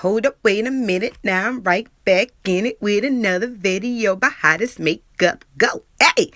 Hold up, wait a minute, now I'm right back in it with another video about how to makeup go. Hey!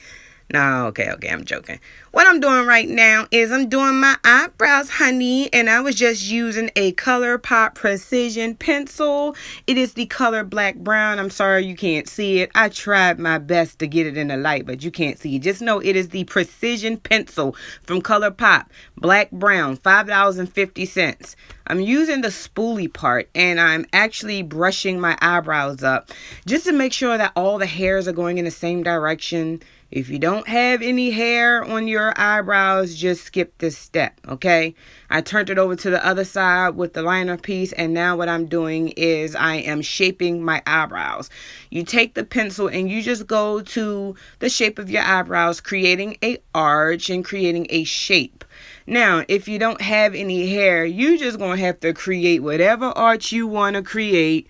No, okay, I'm joking. What I'm doing right now is I'm doing my eyebrows, honey, and I was just using a Colourpop precision pencil. It is the color black brown. I'm sorry you can't see it. I tried my best to get it in the light, but you can't see it. Just know it is the precision pencil from Colourpop, black brown, $5.50. I'm using the spoolie part, and I'm actually brushing my eyebrows up just to make sure that all the hairs are going in the same direction. If you don't have any hair on your eyebrows, just skip this step, okay? I turned it over to the other side with the liner piece, and now what I'm doing is I am shaping my eyebrows. You take the pencil and you just go to the shape of your eyebrows, creating a arch and creating a shape. Now, if you don't have any hair, you just going to have to create whatever arch you want to create,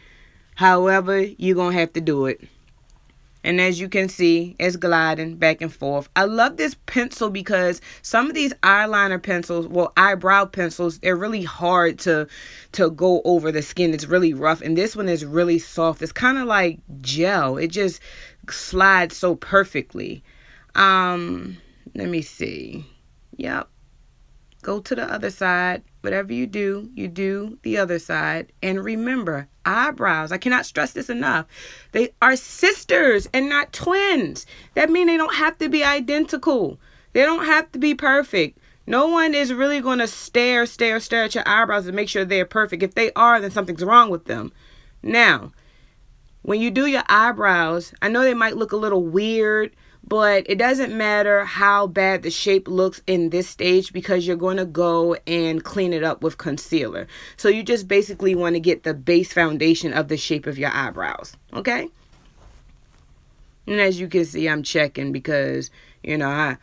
however you're going to have to do it. And as you can see, it's gliding back and forth. I love this pencil because some of these eyeliner pencils, well, eyebrow pencils, they're really hard to go over the skin. It's really rough. And this one is really soft. It's kind of like gel. It just slides so perfectly. Let me see. Yep. Go to the other side. Whatever you do the other side. And remember, eyebrows, I cannot stress this enough, they are sisters and not twins. That means they don't have to be identical. They don't have to be perfect. No one is really going to stare at your eyebrows and make sure they're perfect. If they are, then something's wrong with them. Now, when you do your eyebrows, I know they might look a little weird, but it doesn't matter how bad the shape looks in this stage because you're going to go and clean it up with concealer. So you just basically want to get the base foundation of the shape of your eyebrows. Okay? And as you can see, I'm checking because, I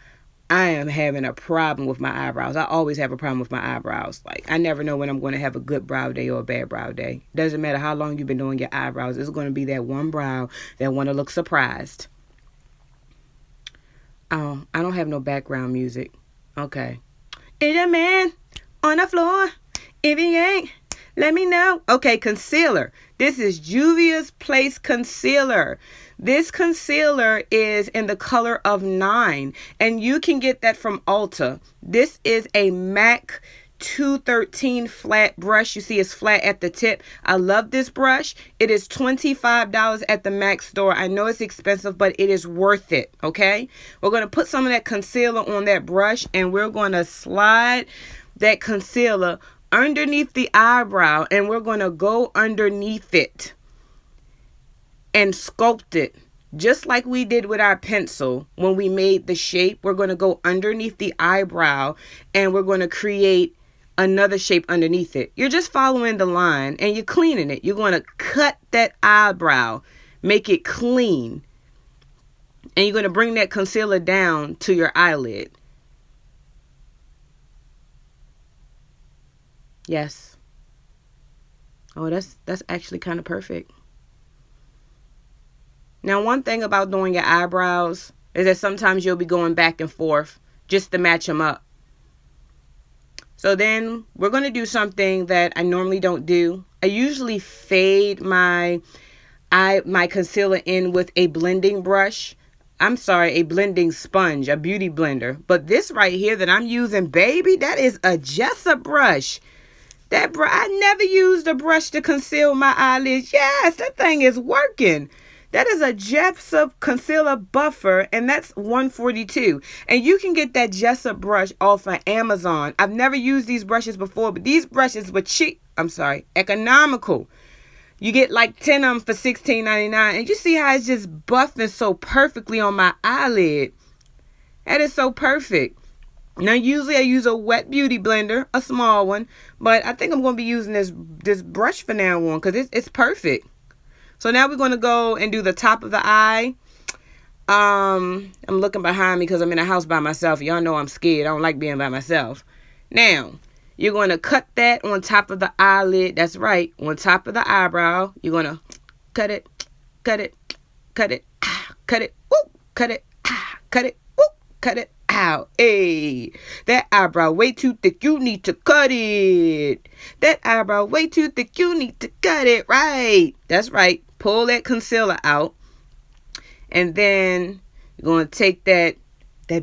am having a problem with my eyebrows. I always have a problem with my eyebrows. Like, I never know when I'm going to have a good brow day or a bad brow day. Doesn't matter how long you've been doing your eyebrows. It's going to be that one brow that want to look surprised. Oh, I don't have no background music. Okay. Is a man on the floor? If he ain't, let me know. Okay, concealer. This is Juvia's Place Concealer. This concealer is in the color of 9, and you can get that from Ulta. This is a M.A.C 213 flat brush. You see it's flat at the tip. I love this brush. It is $25 at the M.A.C store. I know it's expensive, but it is worth it, okay? We're going to put some of that concealer on that brush, and we're going to slide that concealer underneath the eyebrow, and we're going to go underneath it and sculpt it. Just like we did with our pencil when we made the shape, we're going to go underneath the eyebrow, and we're going to create another shape underneath it. You're just following the line and you're cleaning it. You're going to cut that eyebrow, make it clean, and you're going to bring that concealer down to your eyelid. Yes. Oh, that's actually kind of perfect. Now, one thing about doing your eyebrows is that sometimes you'll be going back and forth just to match them up. So then we're going to do something that I normally don't do. I usually fade my concealer in with a blending brush. I'm sorry, a blending sponge, a beauty blender. But this right here that I'm using, baby, that is a Jessup brush. I never used a brush to conceal my eyelids. Yes, that thing is working. That is a Jessup concealer buffer, and that's $142. And you can get that Jessup brush off of Amazon. I've never used these brushes before, but these brushes were economical. You get like 10 of them for $16.99, and you see how it's just buffing so perfectly on my eyelid. That is so perfect. Now, usually I use a wet beauty blender, a small one, but I think I'm going to be using this brush for now on because it's perfect. So now we're going to go and do the top of the eye. I'm looking behind me because I'm in a house by myself. Y'all know I'm scared. I don't like being by myself. Now, you're going to cut that on top of the eyelid. That's right. On top of the eyebrow. You're going to cut it, cut it, cut it, cut it, whoop, cut it, cut it, whoop, cut it, Ow, hey, that eyebrow way too thick, you need to cut it. That eyebrow way too thick, you need to cut it, right? That's right. Pull that concealer out. And then you're going to take that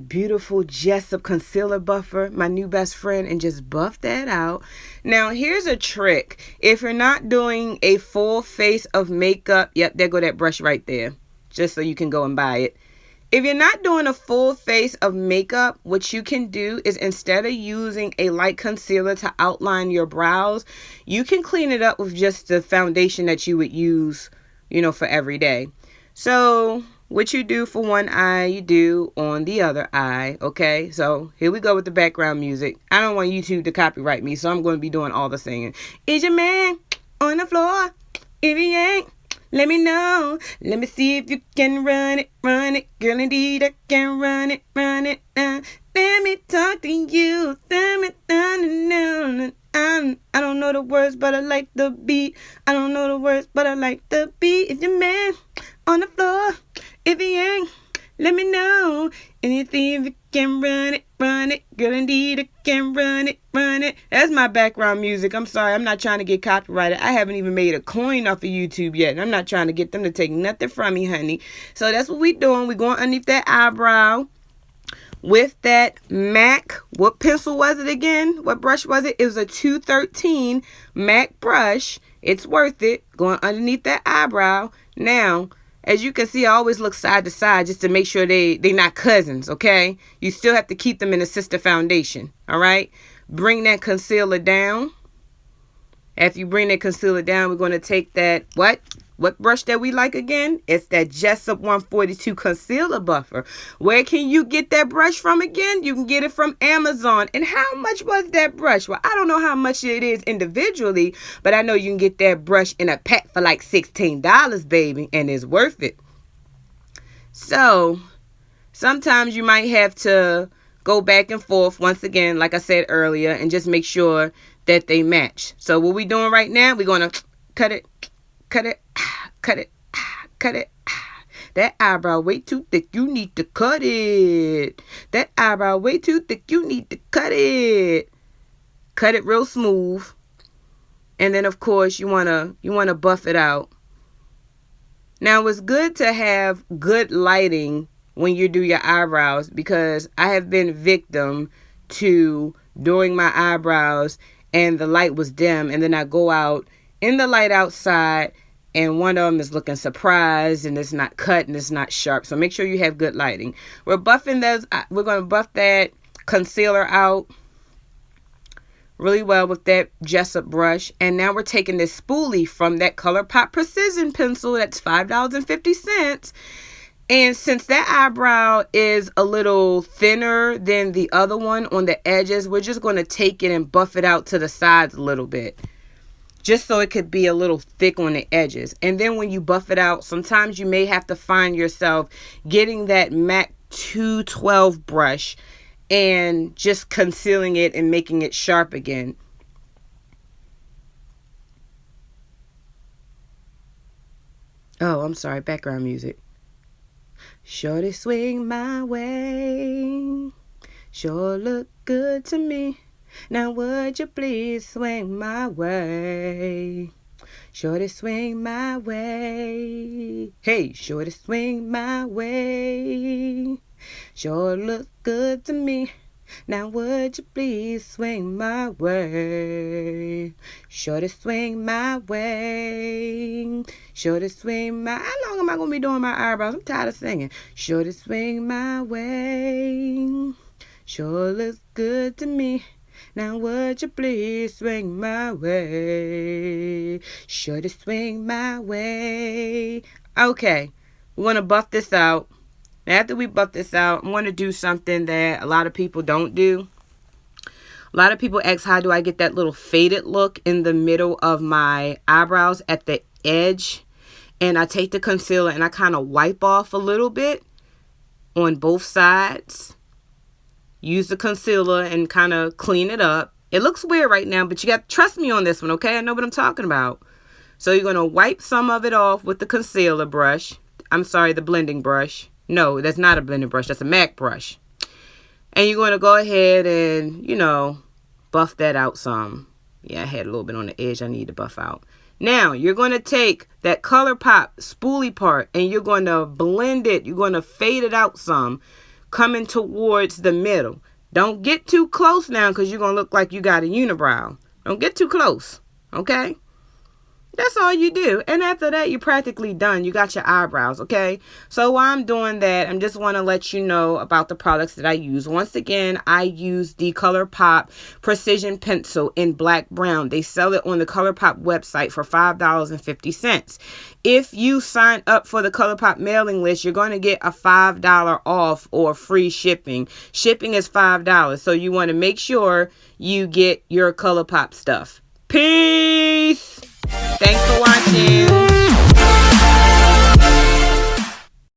beautiful Jessup concealer buffer, my new best friend, and just buff that out. Now, here's a trick. If you're not doing a full face of makeup, yep, there go that brush right there, just so you can go and buy it. If you're not doing a full face of makeup, what you can do is instead of using a light concealer to outline your brows, you can clean it up with just the foundation that you would use, for every day. So what you do for one eye, you do on the other eye, okay? So here we go with the background music. I don't want YouTube to copyright me, so I'm going to be doing all the singing. Is your man on the floor? If he ain't, let me know. Let me see if you can run it. Girl, indeed, I can run it. Let me talk to you. I don't know the words, but I like the beat. I don't know the words, but I like the beat. If your man on the floor, if he ain't, let me know. Anything if you can run it. Girl, indeed, I can run it. That's my background music. I'm sorry, I'm not trying to get copyrighted. I haven't even made a coin off of YouTube yet. I'm not trying to get them to take nothing from me, honey. So that's what we doing. We going underneath that eyebrow with that M.A.C. What pencil was it again? What brush was it? It was a 213 M.A.C. brush. It's worth it. Going underneath that eyebrow. Now, as you can see, I always look side to side just to make sure they not cousins, okay? You still have to keep them in a sister foundation, all right? Bring that concealer down. After you bring that concealer down, we're going to take that, what brush that we like again? It's that Jessup 142 concealer buffer. Where can you get that brush from again? You can get it from Amazon. And how much was that brush? Well, I don't know how much it is individually, but I know you can get that brush in a pack for like $16, baby, and it's worth it. So, sometimes you might have to go back and forth once again, like I said earlier, and just make sure that they match. So, what we doing right now, we're going to cut it. That eyebrow way too thick, you need to cut it. That eyebrow way too thick, you need to cut it. Cut it real smooth. And then of course you wanna buff it out. Now it's good to have good lighting when you do your eyebrows, because I have been victim to doing my eyebrows and the light was dim, and then I go out in the light outside and one of them is looking surprised and it's not cut and it's not sharp. So make sure you have good lighting. We're buffing those. We're going to buff that concealer out really well with that Jessup brush. And now we're taking this spoolie from that Colourpop Precision pencil. That's $5.50. And since that eyebrow is a little thinner than the other one on the edges, we're just going to take it and buff it out to the sides a little bit, just so it could be a little thick on the edges. And then when you buff it out, sometimes you may have to find yourself getting that M.A.C 212 brush and just concealing it and making it sharp again. Oh, I'm sorry, background music. Shorty swing my way, sure look good to me. Now would you please swing my way? Shorty swing my way. Hey, shorty swing my way. Sure look good to me. Now would you please swing my way? Shorty swing my way. Shorty swing my... How long am I going to be doing my eyebrows? I'm tired of singing. Shorty swing my way. Sure looks good to me. Now would you please swing my way? Shorty swing my way. Okay, we're going to buff this out. Now after we buff this out, I'm going to do something that a lot of people don't do. A lot of people ask, how do I get that little faded look in the middle of my eyebrows at the edge? And I take the concealer and I kind of wipe off a little bit on both sides. Use the concealer and kind of clean it up. It looks weird right now, but you got to trust me on this one, okay? I know what I'm talking about. So you're going to wipe some of it off with the concealer brush. I'm sorry, the blending brush. No, that's not a blending brush. That's a M.A.C brush. And you're going to go ahead and, buff that out some. Yeah, I had a little bit on the edge I need to buff out. Now, you're going to take that Colourpop spoolie part and you're going to blend it. You're going to fade it out some, coming towards the middle. Don't get too close now because you're going to look like you got a unibrow. Don't get too close, okay? That's all you do. And after that, you're practically done. You got your eyebrows, okay? So while I'm doing that, I just want to let you know about the products that I use. Once again, I use the Colourpop Precision Pencil in black brown. They sell it on the Colourpop website for $5.50. If you sign up for the Colourpop mailing list, you're going to get a $5 off or free shipping. Shipping is $5. So you want to make sure you get your Colourpop stuff. Peace! Thanks for watching.